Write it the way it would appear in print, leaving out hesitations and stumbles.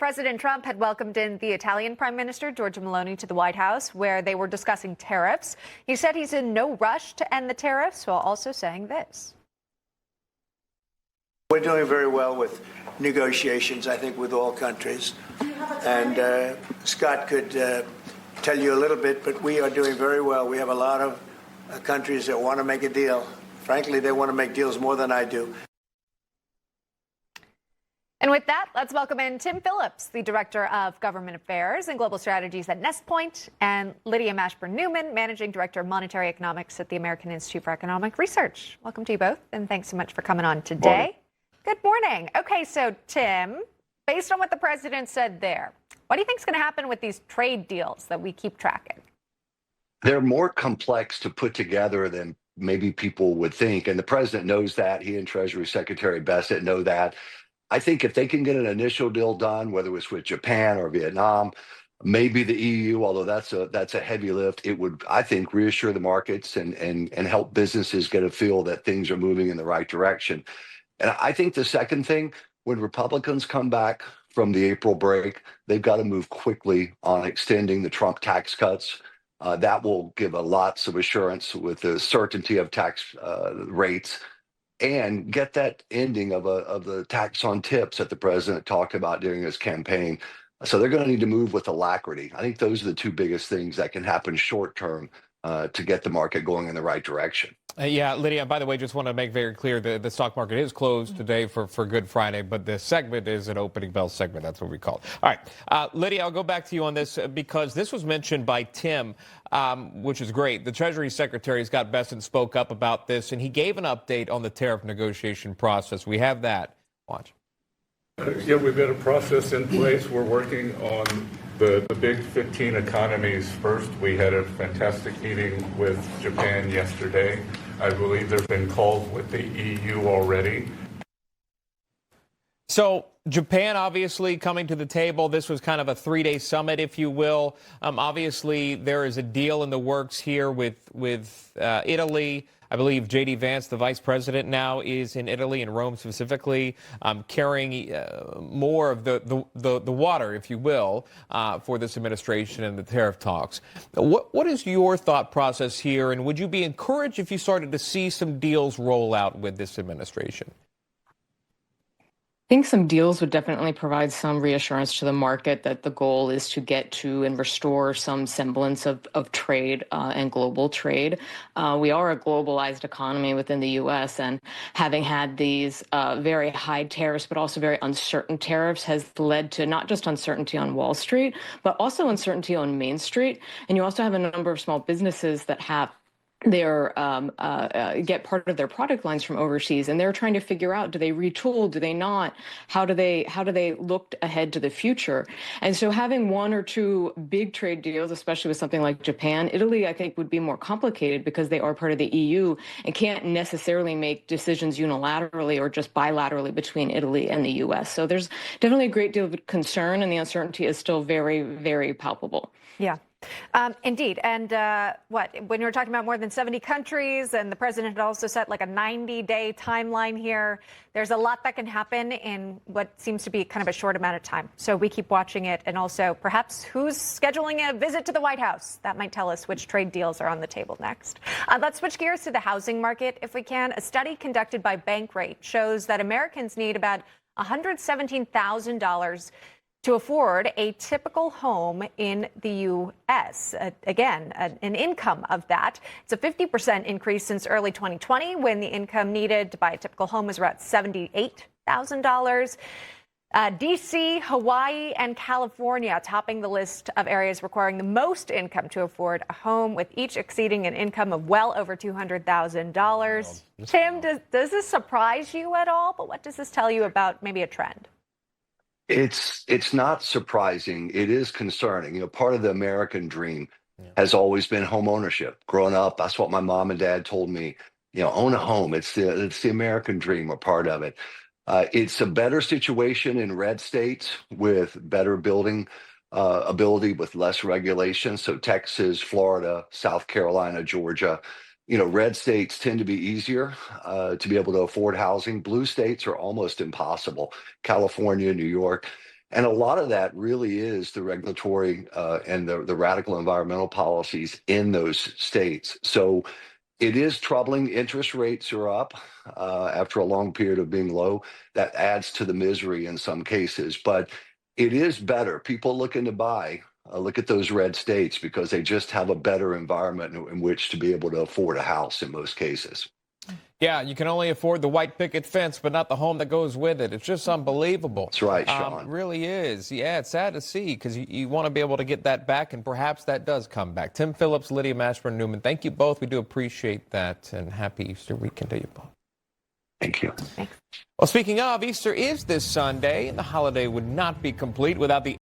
President Trump had welcomed in the Italian Prime Minister, Giorgia Meloni, to the White House, where they were discussing tariffs. He said he's in no rush to end the tariffs, while also saying this. We're doing very well with negotiations, I think, with all countries. And Scott could tell you a little bit, but we are doing very well. We have a lot of countries that want to make a deal. Frankly, they want to make deals more than I do. And with that, let's welcome in Tim Phillips, the Director of Government Affairs and Global Strategies at Nestpoint, and Lydia Mashburn-Newman, Managing Director of Monetary Economics at the American Institute for Economic Research. Welcome to you both, and thanks so much for coming on today. Morning. Good morning. Okay, so Tim, based on what the president said there, what do you think is going to happen with these trade deals that we keep tracking? They're more complex to put together than maybe people would think, and the president knows that. He and Treasury Secretary Bassett know that. I think if they can get an initial deal done, whether it's with Japan or Vietnam, maybe the EU, although that's a heavy lift, it would, I think, reassure the markets and help businesses get a feel that things are moving in the right direction. And I think the second thing, when Republicans come back from the April break, they've got to move quickly on extending the Trump tax cuts. That will give a lots of assurance with the certainty of tax rates, and get that ending of the tax on tips that the president talked about during his campaign. So they're going to need to move with alacrity. I think those are the two biggest things that can happen short term to get the market going in the right direction. Yeah, Lydia, by the way, just want to make very clear that the stock market is closed today for Good Friday, but this segment is an opening bell segment. That's what we call it. All right, Lydia, I'll go back to you on this because this was mentioned by Tim, which is great. The Treasury Secretary, Scott Bessent, spoke up about this, and he gave an update on the tariff negotiation process. We have that. Watch. Yeah, we've got a process in place. We're working on the big 15 economies first. We had a fantastic meeting with Japan yesterday. I believe there have been calls with the EU already. So Japan obviously coming to the table. This was kind of a three-day summit, if you will. Obviously, there is a deal in the works here with Italy. I believe J.D. Vance, the vice president now, is in Italy, in Rome specifically, carrying more of the water, if you will, for this administration and the tariff talks. What is your thought process here, and would you be encouraged if you started to see some deals roll out with this administration? I think some deals would definitely provide some reassurance to the market that the goal is to get to and restore some semblance of trade and global trade. We are a globalized economy within the U.S., and having had these very high tariffs, but also very uncertain tariffs, has led to not just uncertainty on Wall Street, but also uncertainty on Main Street. And you also have a number of small businesses that have get part of their product lines from overseas, and they're trying to figure out, do they retool, do they not, how do they look ahead to the future? And so having one or two big trade deals, especially with something like Japan, Italy, I think would be more complicated because they are part of the EU and can't necessarily make decisions unilaterally or just bilaterally between Italy and the US. So there's definitely a great deal of concern, and the uncertainty is still very, very palpable. Yeah. Indeed. And when you're talking about more than 70 countries, and the president had also set like a 90-day timeline here, there's a lot that can happen in what seems to be kind of a short amount of time. So we keep watching it, and also perhaps who's scheduling a visit to the White House. That might tell us which trade deals are on the table next. Let's switch gears to the housing market, if we can. A study conducted by Bankrate shows that Americans need about $117,000 to afford a typical home in the U.S. Again, an income of that. It's a 50% increase since early 2020, when the income needed to buy a typical home was around $78,000. D.C., Hawaii, and California topping the list of areas requiring the most income to afford a home, with each exceeding an income of well over $200,000. Tim, does this surprise you at all? But what does this tell you about maybe a trend? It's not surprising. It is concerning. You know, part of the American dream has always been home ownership. Growing up, that's what my mom and dad told me. You know, own a home. It's the American dream, or part of it. It's a better situation in red states with better building ability, with less regulation. So Texas, Florida, South Carolina, Georgia. You know, red states tend to be easier to be able to afford housing. Blue states are almost impossible. California, New York. And a lot of that really is the regulatory and the radical environmental policies in those states. So it is troubling. Interest rates are up after a long period of being low. That adds to the misery in some cases, but it is better. People looking to buy, look at those red states because they just have a better environment in which to be able to afford a house in most cases. Yeah, you can only afford the white picket fence, but not the home that goes with it. It's just unbelievable. That's right, Sean. It really is. Yeah, it's sad to see because you want to be able to get that back, and perhaps that does come back. Tim Phillips, Lydia Mashburn-Newman, thank you both. We do appreciate that, and happy Easter weekend to you both. Thank you. Thanks. Well, speaking of, Easter is this Sunday, and the holiday would not be complete without the